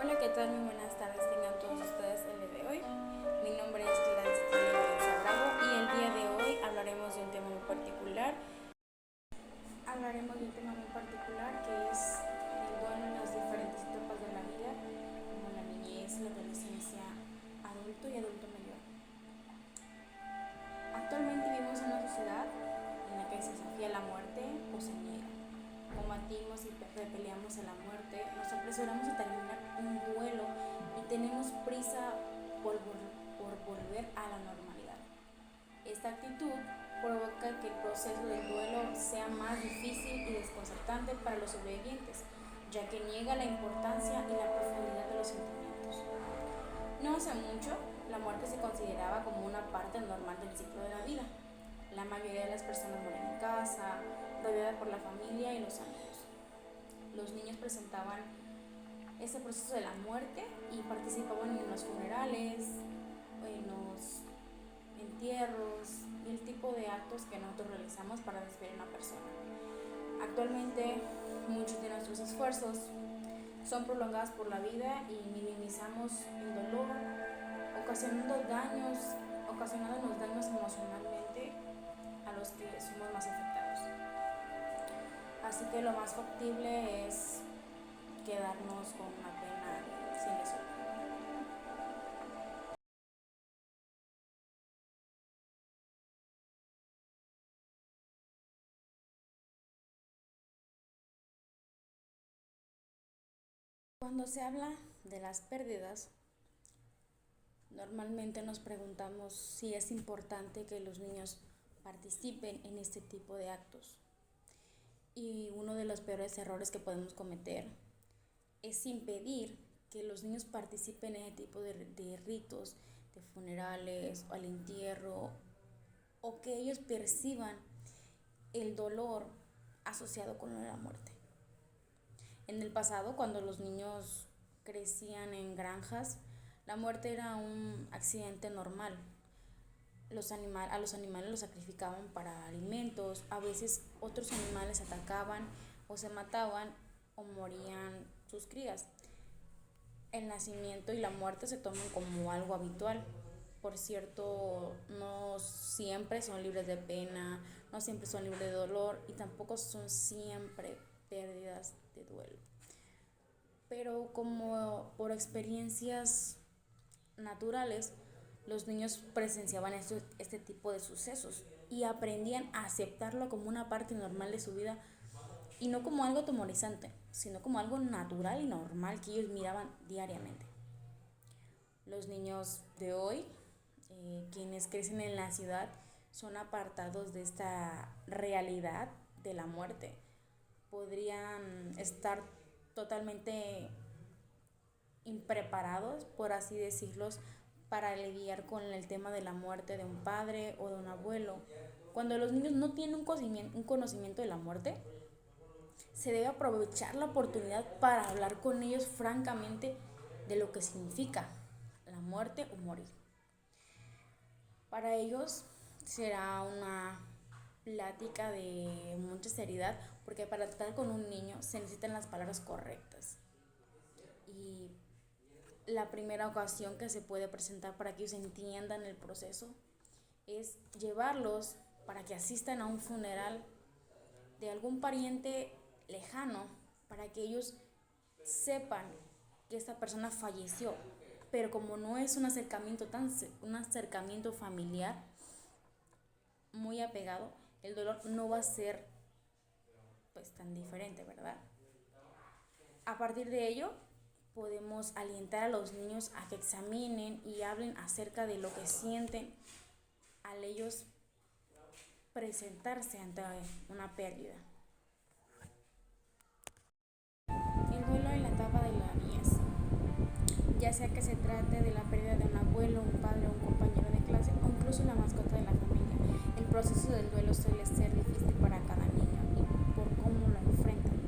Hola, ¿qué tal? Muy buenas tardes tengan todos ustedes el día de hoy. Mi nombre es Gladys Bravo y el día de hoy hablaremos de un tema muy particular. Hablaremos de un tema muy particular que es el duelo en las diferentes etapas de la vida, como la niñez, la adolescencia, adulto y adulto mayor. Actualmente vivimos en una sociedad en la que se desafía la muerte o se niega. Combatimos y repeleamos a la muerte, nos apresuramos a terminar un duelo y tenemos prisa por volver a la normalidad. Esta actitud provoca que el proceso del duelo sea más difícil y desconcertante para los sobrevivientes, ya que niega la importancia y la profundidad de los sentimientos. No hace mucho, la muerte se consideraba como una parte normal del ciclo de la vida. La mayoría de las personas mueren en casa, rodeada por la familia y los amigos. Los niños presentaban este proceso de la muerte y participaban en los funerales, en los entierros y el tipo de actos que nosotros realizamos para despedir a una persona. Actualmente, muchos de nuestros esfuerzos son prolongados por la vida y minimizamos el dolor, ocasionándonos daños emocionalmente a los que somos más afectados. Así que lo más factible es quedarnos con una pena sin resolver. Cuando se habla de las pérdidas, normalmente nos preguntamos si es importante que los niños participen en este tipo de actos. Y uno de los peores errores que podemos cometer es impedir que los niños participen en ese tipo de ritos, de funerales, o al entierro, o que ellos perciban el dolor asociado con la muerte. En el pasado, cuando los niños crecían en granjas, la muerte era un accidente normal. A los animales los sacrificaban para alimentos, a veces otros animales atacaban o se mataban o morían sus crías. El nacimiento y la muerte se toman como algo habitual. Por cierto, no siempre son libres de pena, no siempre son libres de dolor y tampoco son siempre pérdidas de duelo. Pero como por experiencias naturales, los niños presenciaban este tipo de sucesos y aprendían a aceptarlo como una parte normal de su vida y no como algo atemorizante, sino como algo natural y normal que ellos miraban diariamente. Los niños de hoy, quienes crecen en la ciudad, son apartados de esta realidad de la muerte. Podrían estar totalmente impreparados, por así decirlo, para lidiar con el tema de la muerte de un padre o de un abuelo. Cuando los niños no tienen un conocimiento de la muerte, se debe aprovechar la oportunidad para hablar con ellos francamente de lo que significa la muerte o morir. Para ellos será una plática de mucha seriedad, porque para tratar con un niño se necesitan las palabras correctas. Y la primera ocasión que se puede presentar para que ellos entiendan el proceso es llevarlos para que asistan a un funeral de algún pariente lejano, para que ellos sepan que esta persona falleció, pero como no es un acercamiento familiar muy apegado, el dolor no va a ser pues tan diferente, ¿verdad? A partir de ello, podemos alentar a los niños a que examinen y hablen acerca de lo que sienten al ellos presentarse ante una pérdida. El duelo en la etapa de la niñez, ya sea que se trate de la pérdida de un abuelo, un padre, un compañero de clase o incluso la mascota de la familia, el proceso del duelo suele ser difícil para cada niño y por cómo lo enfrentan.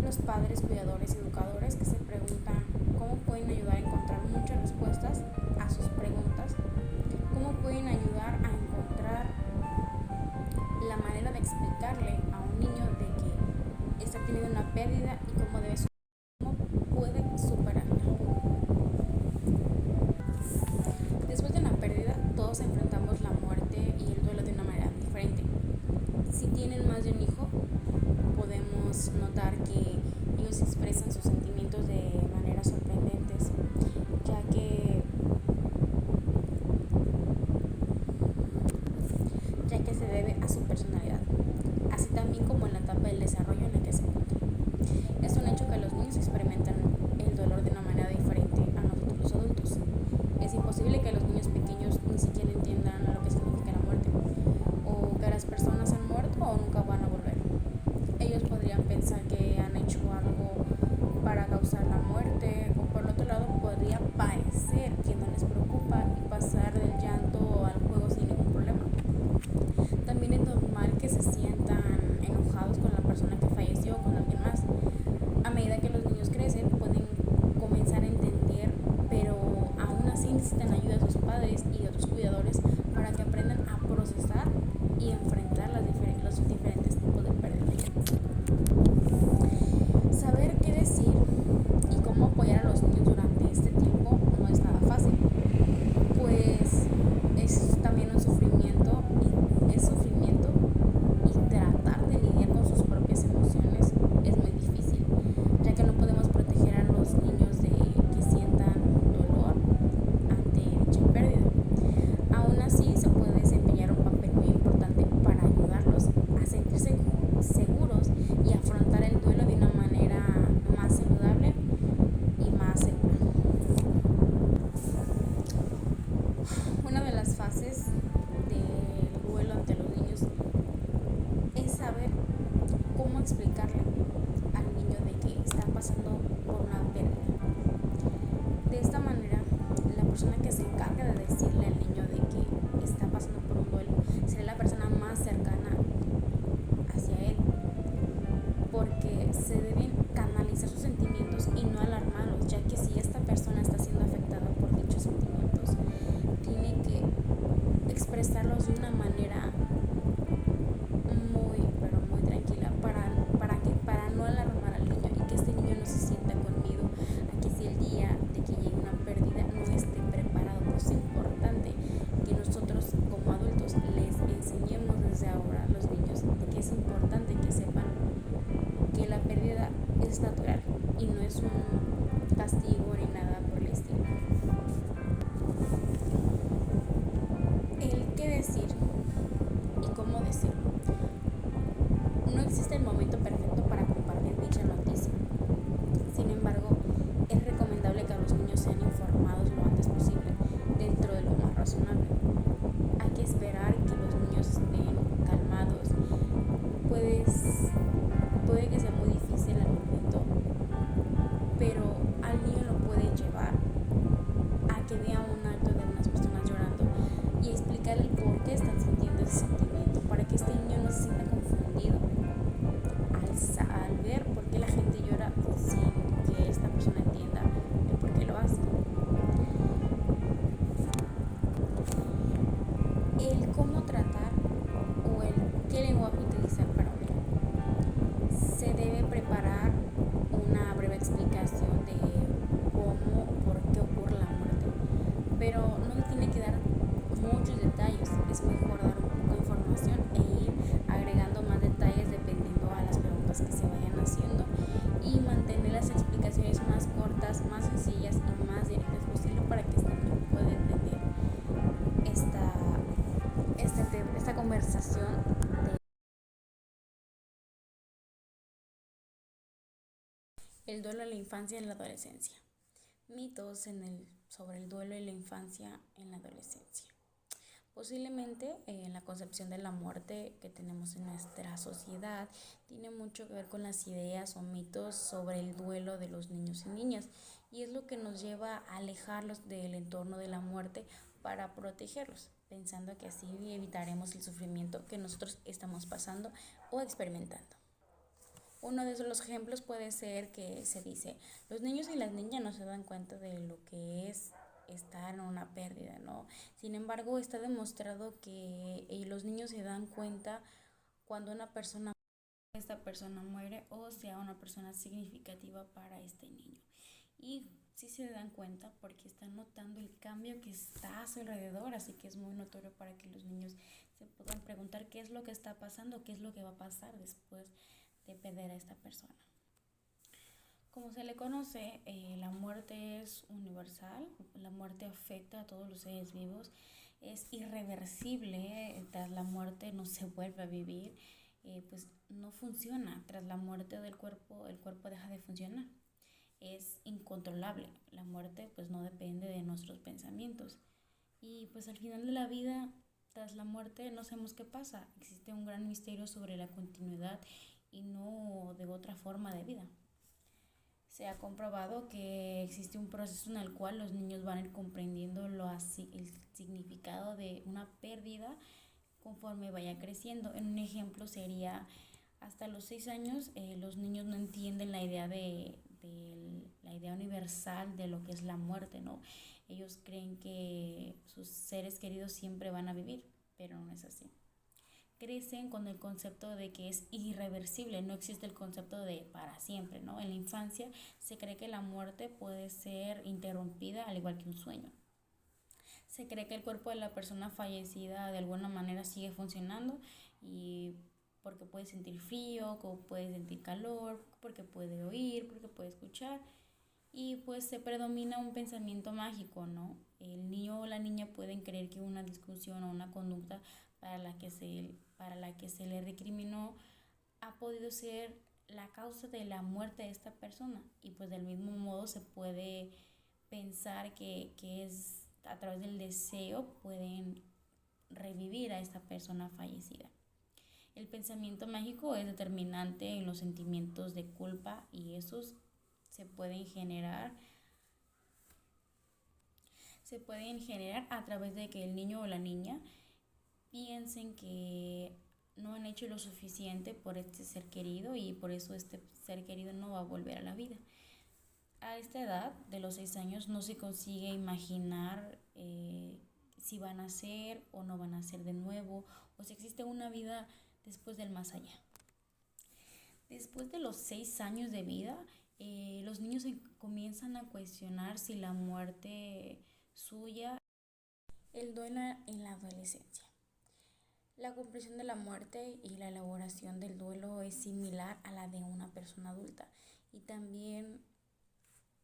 Los padres, cuidadores y educadores que se preguntan cómo pueden ayudar a encontrar muchas respuestas a sus preguntas, cómo pueden ayudar a encontrar la manera de explicarle a un niño de que está teniendo una pérdida y cómo puede superarla. Si tienen más de un hijo, podemos notar que ellos expresan sus sentimientos de maneras sorprendentes, ya que, ya que se debe a su personalidad, así también como en la etapa del desarrollo en la que se encuentran. Es un hecho que los niños experimentan el dolor de una manera diferente a nosotros los adultos. Es imposible que los niños pequeños ni siquiera entiendan lo que significa la muerte, o que las personas han muerto o nunca van a volver. Ellos podrían pensar que han hecho algo para causar la muerte, o por el otro lado podría parecer que no les preocupa y pasar del llanto al juego sin ningún problema. También es normal que se sientan enojados con la persona que falleció o con alguien más. A medida que los niños crecen, pueden comenzar a entender, pero aún así necesitan ayuda de sus padres y de otros cuidadores para que aprendan a procesar y enfrentar los diferentes tipos de pérdida. Saber qué decir y cómo apoyar a los niños durante este tiempo no es nada fácil, pues es también un sufrimiento y tratar de lidiar con sus propias emociones es muy difícil, ya que no podemos proteger a los niños de que sientan dolor ante dicha pérdida. Aún así, se puede desempeñar un papel muy importante para ayudarlos a sentirse seguros y afrontar el duelo de una manera más saludable y más segura. Una de las fases del duelo ante los niños es saber cómo explicarle al niño de que está pasando por una pérdida. De esta manera, la persona que se encarga de decirle al niño de que está pasando por un duelo será la persona más cercana hacia él, porque se deben canalizar sus sentimientos y no alarmarlos, ya que si esta persona está siendo afectada por dichos sentimientos, tiene que expresarlos de una manera muy, pero muy tranquila para no alarmar al niño y que este niño no se sienta con miedo a que si el día de que llegue una pérdida no esté preparado. Pues es importante que nosotros como adultos les enseñemos desde ahora a los niños de que es importante que sepan que la pérdida es natural y no es un castigo ni nada por el estilo. El qué decir y cómo decirlo. No existe el momento perfecto para compartir dicha noticia. Sin embargo, es recomendable que los niños sean informados lo antes posible, dentro de lo más razonable. Hay que esperar que los niños estén calmados. Puede que sea muy difícil al momento, pero al niño lo puede llevar a que vea un acto de unas personas llorando y explicarle el por qué están sintiendo ese sentimiento, para que este niño no se sienta confundido al ver por qué la gente llora sin que esta persona entienda el por qué lo hace. El cómo tratar o el qué lenguaje utilizar para un niño. Se debe preparar una breve explicación de cómo o por qué ocurre la muerte, pero no le tiene que dar muchos detalles. Es mejor dar un poco de información e ir agregando más detalles dependiendo a las preguntas que se vayan haciendo, y mantener las explicaciones más cortas, más sencillas y más directas posible para que este niño pueda entender esta conversación del duelo en la infancia y en la adolescencia. Mitos sobre el duelo y la infancia en la adolescencia. Posiblemente la concepción de la muerte que tenemos en nuestra sociedad tiene mucho que ver con las ideas o mitos sobre el duelo de los niños y niñas, y es lo que nos lleva a alejarlos del entorno de la muerte para protegerlos, pensando que así evitaremos el sufrimiento que nosotros estamos pasando o experimentando. Uno de los ejemplos puede ser que se dice, los niños y las niñas no se dan cuenta de lo que es estar en una pérdida, ¿no? Sin embargo, está demostrado que los niños se dan cuenta cuando esta persona muere o sea una persona significativa para este niño. Y sí se dan cuenta porque están notando el cambio que está a su alrededor, así que es muy notorio para que los niños se puedan preguntar qué es lo que está pasando, qué es lo que va a pasar después de perder a esta persona. Como se le conoce, la muerte es universal, la muerte afecta a todos los seres vivos, es irreversible, tras la muerte no se vuelve a vivir, pues no funciona, tras la muerte del cuerpo, el cuerpo deja de funcionar, es incontrolable, la muerte pues no depende de nuestros pensamientos y pues al final de la vida, tras la muerte no sabemos qué pasa, existe un gran misterio sobre la continuidad y no de otra forma de vida. Se ha comprobado que existe un proceso en el cual los niños van a ir comprendiendo el significado de una pérdida conforme vaya creciendo. En un ejemplo sería hasta los 6 años los niños no entienden la idea universal de lo que es la muerte, ¿no? Ellos creen que sus seres queridos siempre van a vivir, pero no es así. Crecen con el concepto de que es irreversible, no existe el concepto de para siempre, ¿no? En la infancia se cree que la muerte puede ser interrumpida al igual que un sueño. Se cree que el cuerpo de la persona fallecida de alguna manera sigue funcionando y porque puede sentir frío, puede sentir calor, porque puede oír, porque puede escuchar y pues se predomina un pensamiento mágico, ¿no? El niño o la niña pueden creer que una discusión o una conducta para la que se le recriminó ha podido ser la causa de la muerte de esta persona y pues del mismo modo se puede pensar que es a través del deseo pueden revivir a esta persona fallecida. El pensamiento mágico es determinante en los sentimientos de culpa y esos se pueden generar a través de que el niño o la niña piensen que no han hecho lo suficiente por este ser querido y por eso este ser querido no va a volver a la vida. A esta edad de los 6 años no se consigue imaginar si van a ser o no van a ser de nuevo o si existe una vida después del más allá. Después de los 6 años de vida, los niños comienzan a cuestionar si la muerte suya, el duelo en la adolescencia. La comprensión de la muerte y la elaboración del duelo es similar a la de una persona adulta y también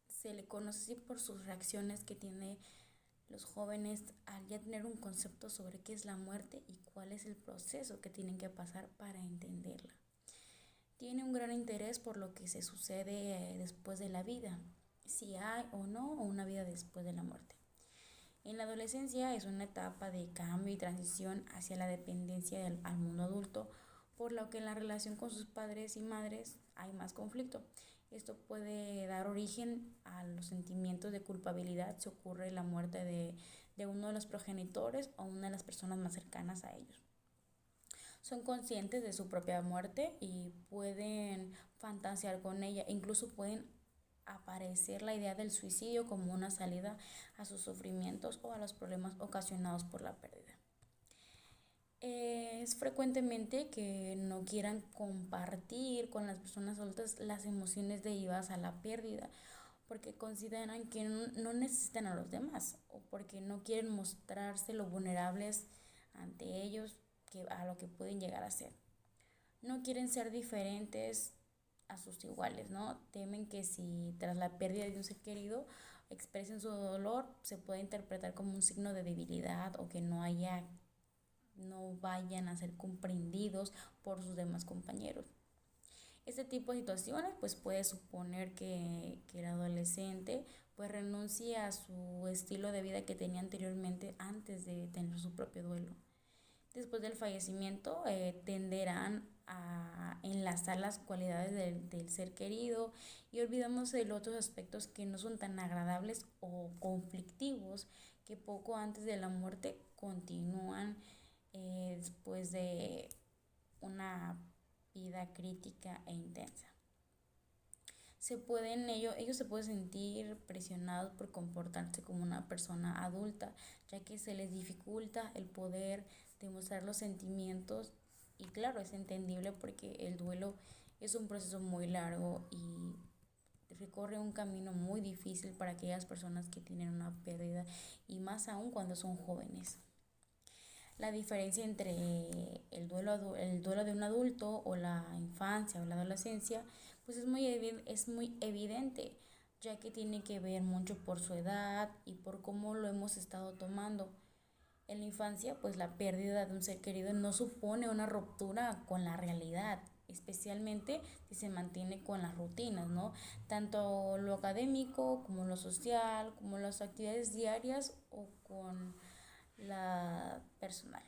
se le conoce por sus reacciones que tiene los jóvenes al ya tener un concepto sobre qué es la muerte y cuál es el proceso que tienen que pasar para entenderla. Tiene un gran interés por lo que se sucede después de la vida, si hay o no una vida después de la muerte. En la adolescencia es una etapa de cambio y transición hacia la dependencia al mundo adulto, por lo que en la relación con sus padres y madres hay más conflicto. Esto puede dar origen a los sentimientos de culpabilidad si ocurre la muerte de uno de los progenitores o una de las personas más cercanas a ellos. Son conscientes de su propia muerte y pueden fantasear con ella, incluso pueden aparecer la idea del suicidio como una salida a sus sufrimientos o a los problemas ocasionados por la pérdida. Es frecuentemente que no quieran compartir con las personas adultas las emociones derivadas a la pérdida porque consideran que no necesitan a los demás o porque no quieren mostrarse lo vulnerables ante ellos a lo que pueden llegar a ser. No quieren ser diferentes a sus iguales, ¿no? Temen que si tras la pérdida de un ser querido expresen su dolor, se puede interpretar como un signo de debilidad o que no vayan a ser comprendidos por sus demás compañeros. Este tipo de situaciones pues puede suponer que el adolescente pues renuncie a su estilo de vida que tenía anteriormente antes de tener su propio duelo. Después del fallecimiento tenderán a enlazar las cualidades del ser querido y olvidándose de los otros aspectos que no son tan agradables o conflictivos que poco antes de la muerte continúan después de una vida crítica e intensa. Ellos se pueden sentir presionados por comportarse como una persona adulta, ya que se les dificulta el poder demostrar los sentimientos y claro, es entendible porque el duelo es un proceso muy largo y recorre un camino muy difícil para aquellas personas que tienen una pérdida y más aún cuando son jóvenes. La diferencia entre el duelo de un adulto o la infancia o la adolescencia pues es muy evidente, ya que tiene que ver mucho por su edad y por cómo lo hemos estado tomando. En la infancia, pues la pérdida de un ser querido no supone una ruptura con la realidad, especialmente si se mantiene con las rutinas, ¿no? Tanto lo académico como lo social, como las actividades diarias o con la personal.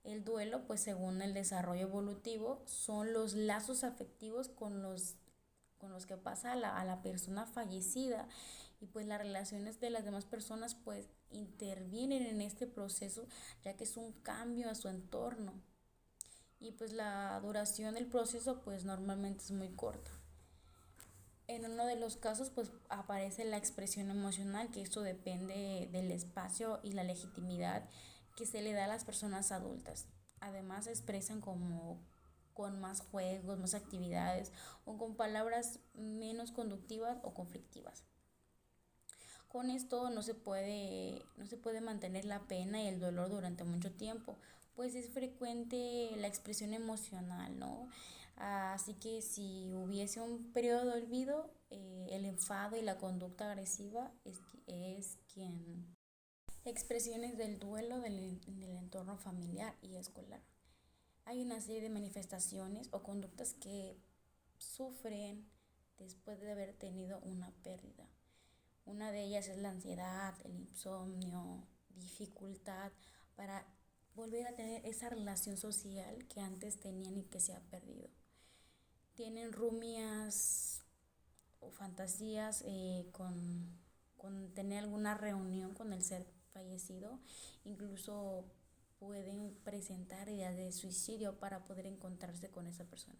El duelo, pues según el desarrollo evolutivo, son los lazos afectivos con los que pasa a la persona fallecida y pues las relaciones de las demás personas pues intervienen en este proceso ya que es un cambio a su entorno y pues la duración del proceso pues normalmente es muy corta. En uno de los casos pues aparece la expresión emocional, que esto depende del espacio y la legitimidad que se le da a las personas adultas. Además se expresan como con más juegos, más actividades o con palabras menos conductivas o conflictivas. Con esto no se puede mantener la pena y el dolor durante mucho tiempo, pues es frecuente la expresión emocional, ¿no? Así que si hubiese un periodo de olvido, el enfado y la conducta agresiva es quien expresiones del duelo del entorno familiar y escolar. Hay una serie de manifestaciones o conductas que sufren después de haber tenido una pérdida. Una de ellas es la ansiedad, el insomnio, dificultad para volver a tener esa relación social que antes tenían y que se ha perdido. Tienen rumias o fantasías con tener alguna reunión con el ser fallecido, incluso pueden presentar ideas de suicidio para poder encontrarse con esa persona.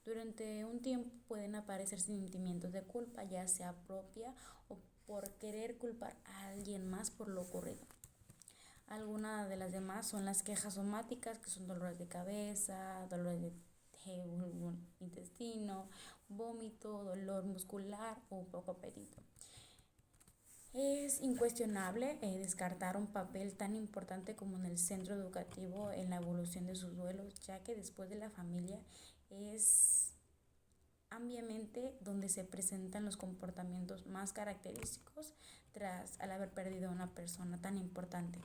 Durante un tiempo pueden aparecer sentimientos de culpa, ya sea propia o por querer culpar a alguien más por lo ocurrido. Algunas de las demás son las quejas somáticas, que son dolores de cabeza, dolores de intestino, vómito, dolor muscular o poco apetito. Es incuestionable descartar un papel tan importante como en el centro educativo en la evolución de sus duelos, ya que después de la familia es ambiente donde se presentan los comportamientos más característicos tras al haber perdido a una persona tan importante.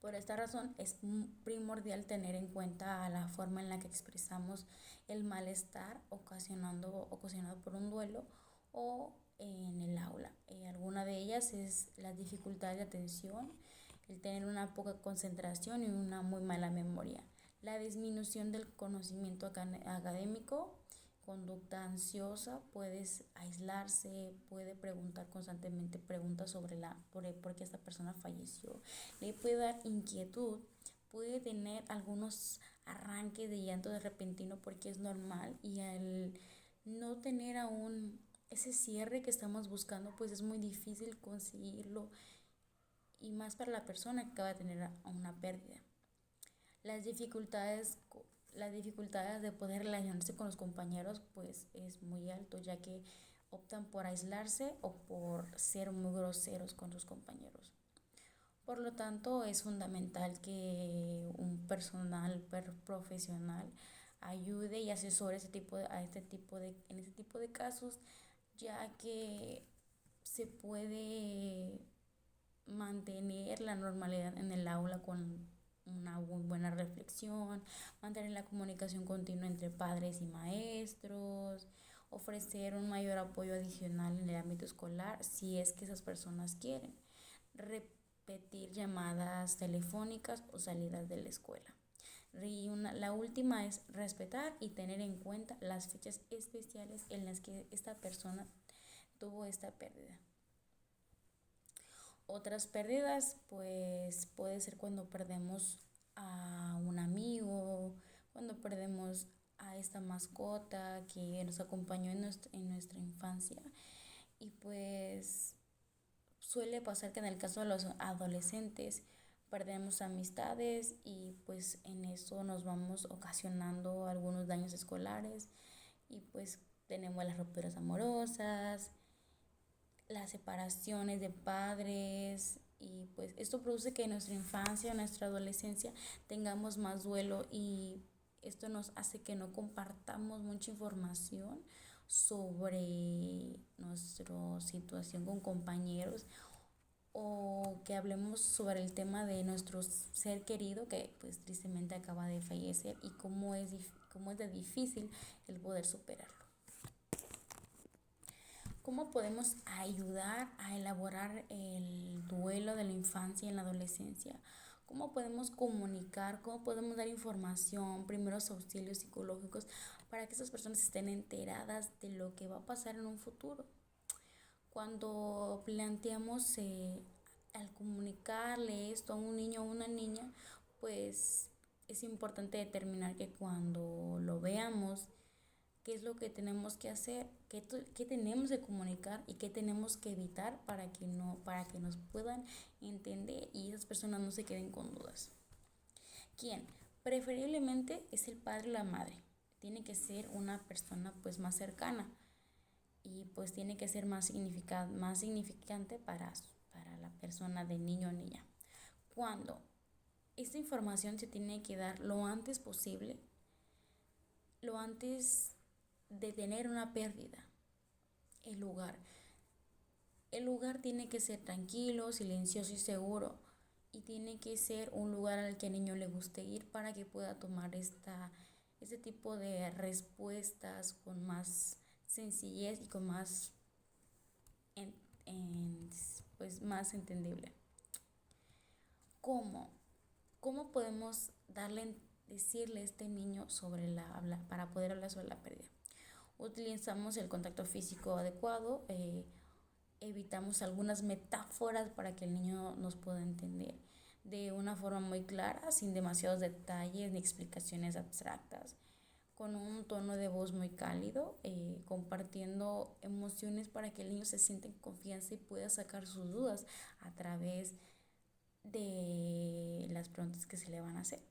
Por esta razón es primordial tener en cuenta la forma en la que expresamos el malestar ocasionado por un duelo o en el aula. Alguna de ellas es la dificultad de atención, el tener una poca concentración y una muy mala memoria, la disminución del conocimiento académico, conducta ansiosa, puedes aislarse, puede preguntar constantemente preguntas sobre por qué esta persona falleció, le puede dar inquietud, puede tener algunos arranques de llanto de repentino porque es normal y al no tener aún ese cierre que estamos buscando pues es muy difícil conseguirlo y más para la persona que acaba de tener una pérdida. Las dificultades las dificultades de poder relacionarse con los compañeros pues es muy alto, ya que optan por aislarse o por ser muy groseros con sus compañeros. Por lo tanto, es fundamental que un personal profesional ayude y asesore en este tipo de casos, ya que se puede mantener la normalidad en el aula con una muy buena reflexión, mantener la comunicación continua entre padres y maestros, ofrecer un mayor apoyo adicional en el ámbito escolar si es que esas personas quieren, repetir llamadas telefónicas o salidas de la escuela. La última es respetar y tener en cuenta las fechas especiales en las que esta persona tuvo esta pérdida. Otras pérdidas, pues puede ser cuando perdemos a un amigo, cuando perdemos a esta mascota que nos acompañó en nuestra infancia. Y pues suele pasar que en el caso de los adolescentes perdemos amistades y pues en eso nos vamos ocasionando algunos daños escolares y pues tenemos las rupturas amorosas, las separaciones de padres, y pues esto produce que en nuestra infancia, en nuestra adolescencia tengamos más duelo, y esto nos hace que no compartamos mucha información sobre nuestra situación con compañeros, o que hablemos sobre el tema de nuestro ser querido que pues tristemente acaba de fallecer, y cómo es de difícil el poder superarlo. ¿Cómo podemos ayudar a elaborar el duelo de la infancia y en la adolescencia? ¿Cómo podemos comunicar? ¿Cómo podemos dar información, primeros auxilios psicológicos para que esas personas estén enteradas de lo que va a pasar en un futuro? Cuando planteamos al comunicarle esto a un niño o una niña, pues es importante determinar que cuando lo veamos, qué es lo que tenemos que hacer, qué tenemos que comunicar y qué tenemos que evitar para que nos puedan entender y esas personas no se queden con dudas. ¿Quién? Preferiblemente es el padre o la madre. Tiene que ser una persona pues más cercana, y pues tiene que ser más significante para la persona de niño o niña. Cuando esta información se tiene que dar lo antes posible, lo antes de tener una pérdida. El lugar. El lugar tiene que ser tranquilo, silencioso y seguro, y tiene que ser un lugar al que al niño le guste ir para que pueda tomar este tipo de respuestas con más sencillez y con más, pues más entendible. ¿Cómo? ¿Cómo podemos decirle a este niño para poder hablar sobre la pérdida? Utilizamos el contacto físico adecuado, evitamos algunas metáforas para que el niño nos pueda entender de una forma muy clara, sin demasiados detalles ni explicaciones abstractas, con un tono de voz muy cálido, compartiendo emociones para que el niño se sienta en confianza y pueda sacar sus dudas a través de las preguntas que se le van a hacer.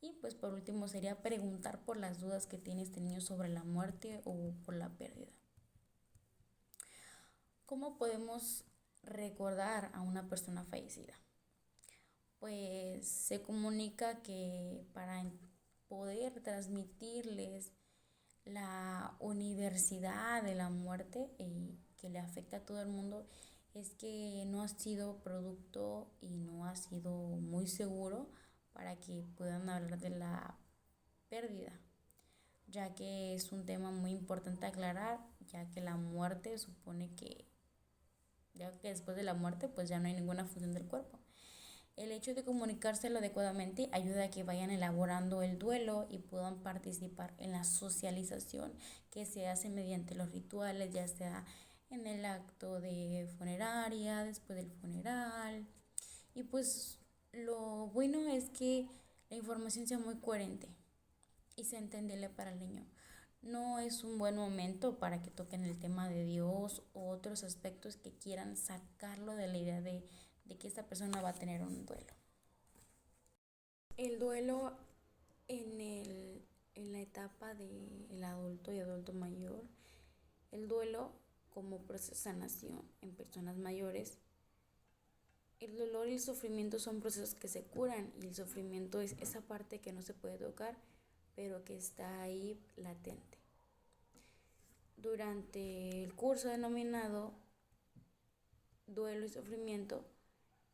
Y pues por último sería preguntar por las dudas que tiene este niño sobre la muerte o por la pérdida. ¿Cómo podemos recordar a una persona fallecida? Pues se comunica que para poder transmitirles la universalidad de la muerte y que le afecta a todo el mundo, es que no ha sido producto y no ha sido muy seguro para que puedan hablar de la pérdida, ya que es un tema muy importante aclarar, ya que la muerte supone que ya que después de la muerte pues ya no hay ninguna función del cuerpo. El hecho de comunicárselo adecuadamente ayuda a que vayan elaborando el duelo y puedan participar en la socialización que se hace mediante los rituales, ya sea en el acto de funeraria, después del funeral. Y pues lo bueno es que la información sea muy coherente y sea entendible para el niño. No es un buen momento para que toquen el tema de Dios o otros aspectos que quieran sacarlo de la idea de que esta persona va a tener un duelo. El duelo en la etapa del adulto y adulto mayor, el duelo como proceso de sanación en personas mayores, el dolor y el sufrimiento son procesos que se curan, y el sufrimiento es esa parte que no se puede tocar, pero que está ahí latente. Durante el curso denominado Duelo y Sufrimiento,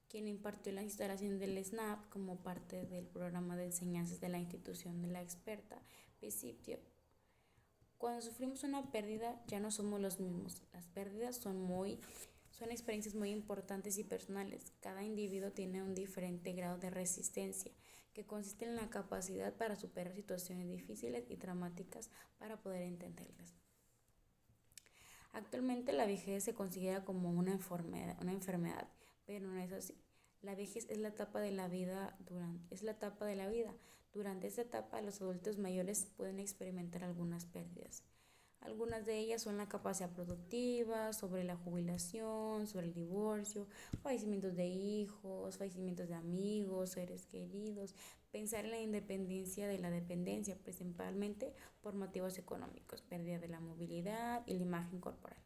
quien impartió la instalación del SNAP como parte del programa de enseñanzas de la institución de la experta Principio. Cuando sufrimos una pérdida ya no somos los mismos. Las pérdidas son experiencias muy importantes y personales. Cada individuo tiene un diferente grado de resistencia, que consiste en la capacidad para superar situaciones difíciles y traumáticas para poder entenderlas. Actualmente la vejez se considera como una enfermedad, pero no es así. La vejez es la etapa de la vida. Durante esta etapa, los adultos mayores pueden experimentar algunas pérdidas. Algunas de ellas son la capacidad productiva, sobre la jubilación, sobre el divorcio, fallecimientos de hijos, fallecimientos de amigos, seres queridos, Pensar en la independencia de la dependencia, principalmente por motivos económicos, pérdida de la movilidad y la imagen corporal.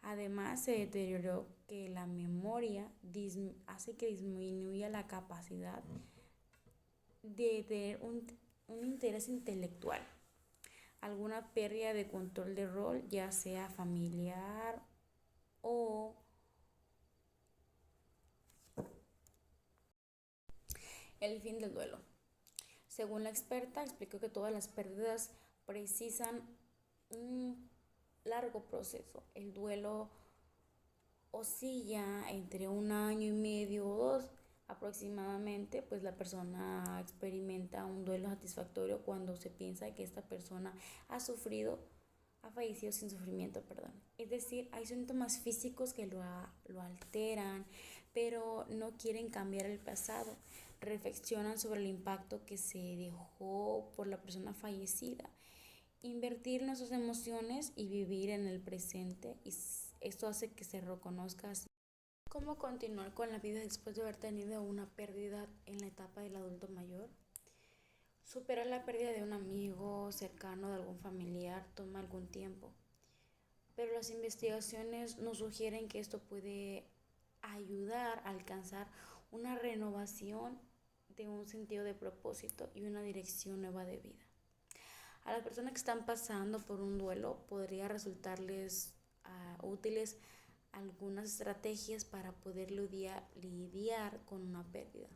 Además, se deterioró que la memoria hace que disminuya la capacidad de tener un interés intelectual, alguna pérdida de control de rol, ya sea familiar o el fin del duelo. Según la experta, explicó que todas las pérdidas precisan un largo proceso. El duelo oscilla entre 1 año y medio o 2 aproximadamente, pues la persona experimenta un duelo satisfactorio cuando se piensa que esta persona ha fallecido sin sufrimiento, perdón. Es decir, hay síntomas físicos que lo alteran, pero no quieren cambiar el pasado. Reflexionan sobre el impacto que se dejó por la persona fallecida. Invertir nuestras emociones y vivir en el presente, y esto hace que se reconozca así. ¿Cómo continuar con la vida después de haber tenido una pérdida en la etapa del adulto mayor? Superar la pérdida de un amigo cercano, de algún familiar, toma algún tiempo, pero las investigaciones nos sugieren que esto puede ayudar a alcanzar una renovación de un sentido de propósito y una dirección nueva de vida. A las personas que están pasando por un duelo podría resultarles útiles algunas estrategias para poder lidiar con una pérdida.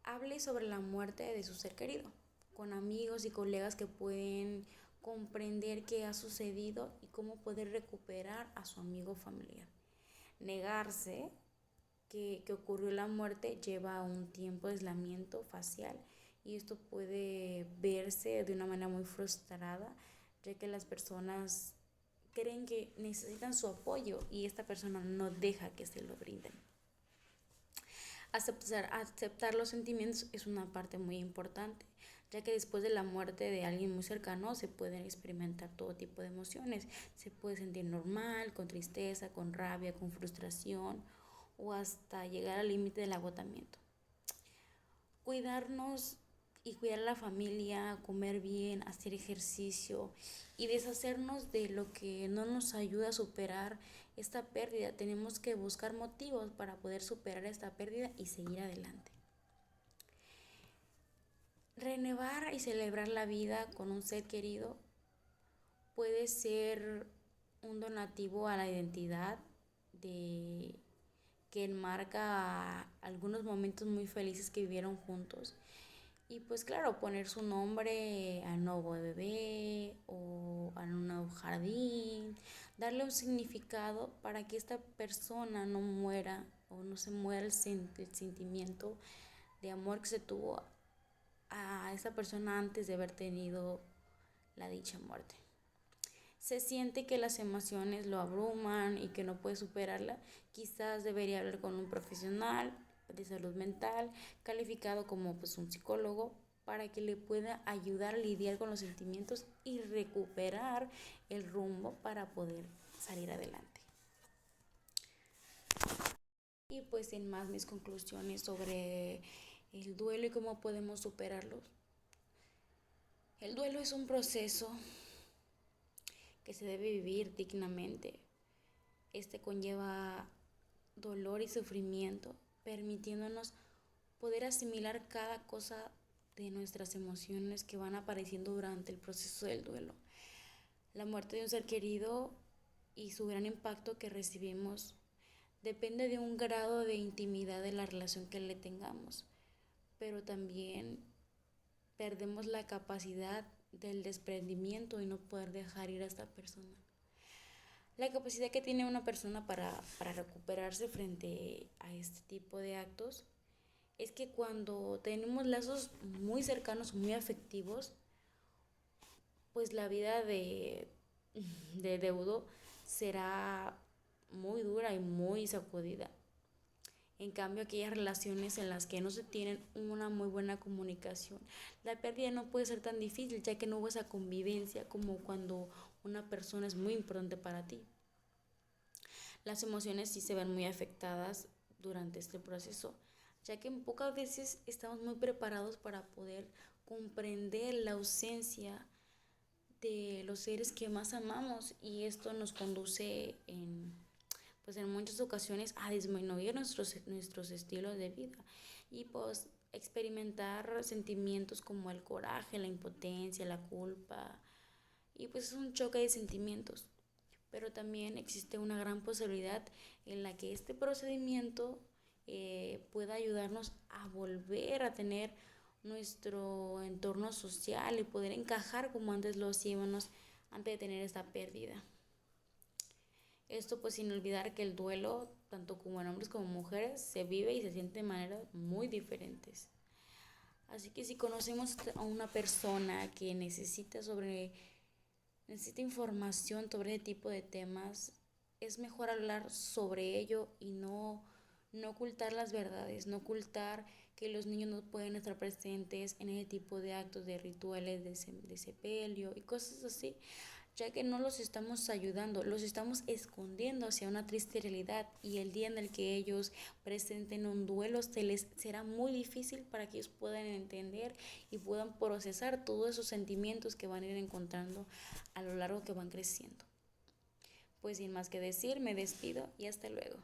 Hable sobre la muerte de su ser querido, con amigos y colegas que pueden comprender qué ha sucedido y cómo poder recuperar a su amigo familiar. Negarse que ocurrió la muerte lleva a un tiempo de aislamiento facial, y esto puede verse de una manera muy frustrada, ya que las personas creen que necesitan su apoyo y esta persona no deja que se lo brinden. Aceptar los sentimientos es una parte muy importante, ya que después de la muerte de alguien muy cercano se pueden experimentar todo tipo de emociones. Se puede sentir normal, con tristeza, con rabia, con frustración o hasta llegar al límite del agotamiento. Cuidarnos y cuidar a la familia, comer bien, hacer ejercicio y deshacernos de lo que no nos ayuda a superar esta pérdida. Tenemos que buscar motivos para poder superar esta pérdida y seguir adelante. Renovar y celebrar la vida con un ser querido puede ser un donativo a la identidad que enmarca algunos momentos muy felices que vivieron juntos. Y pues claro, poner su nombre al nuevo bebé o a un nuevo jardín, darle un significado para que esta persona no muera o no se muera el sentimiento de amor que se tuvo a esa persona antes de haber tenido la dicha muerte. Se siente que las emociones lo abruman y que no puede superarla, quizás debería hablar con un profesional de salud mental calificado como un psicólogo, para que le pueda ayudar a lidiar con los sentimientos y recuperar el rumbo para poder salir adelante. Y pues sin más, mis conclusiones sobre el duelo y cómo podemos superarlos. El duelo es un proceso que se debe vivir dignamente. Este conlleva dolor y sufrimiento, permitiéndonos poder asimilar cada cosa de nuestras emociones que van apareciendo durante el proceso del duelo. La muerte de un ser querido y su gran impacto que recibimos depende de un grado de intimidad de la relación que le tengamos, pero también perdemos la capacidad del desprendimiento y no poder dejar ir a esta persona. La capacidad que tiene una persona para recuperarse frente a este tipo de actos es que cuando tenemos lazos muy cercanos, muy afectivos, pues la vida de deudo será muy dura y muy sacudida. En cambio, aquellas relaciones en las que no se tienen una muy buena comunicación, la pérdida no puede ser tan difícil, ya que no hubo esa convivencia como cuando una persona es muy importante para ti. Las emociones sí se ven muy afectadas durante este proceso. ya que en pocas veces estamos muy preparados para poder comprender la ausencia de los seres que más amamos, y esto nos conduce pues en muchas ocasiones a disminuir nuestros estilos de vida y pues experimentar sentimientos como el coraje, la impotencia, la culpa, y pues es un choque de sentimientos. Pero también existe una gran posibilidad en la que este procedimiento pueda ayudarnos a volver a tener nuestro entorno social y poder encajar como antes lo hacíamos antes de tener esta pérdida. Esto pues sin olvidar que el duelo, tanto como en hombres como en mujeres, se vive y se siente de maneras muy diferentes. Así que si conocemos a una persona que necesita información sobre ese tipo de temas, es mejor hablar sobre ello y no ocultar las verdades, no ocultar que los niños no pueden estar presentes en ese tipo de actos, de rituales de sepelio y cosas así, ya que no los estamos ayudando, los estamos escondiendo hacia una triste realidad, y el día en el que ellos presenten un duelo se les será muy difícil para que ellos puedan entender y puedan procesar todos esos sentimientos que van a ir encontrando a lo largo que van creciendo. Pues sin más que decir, me despido y hasta luego.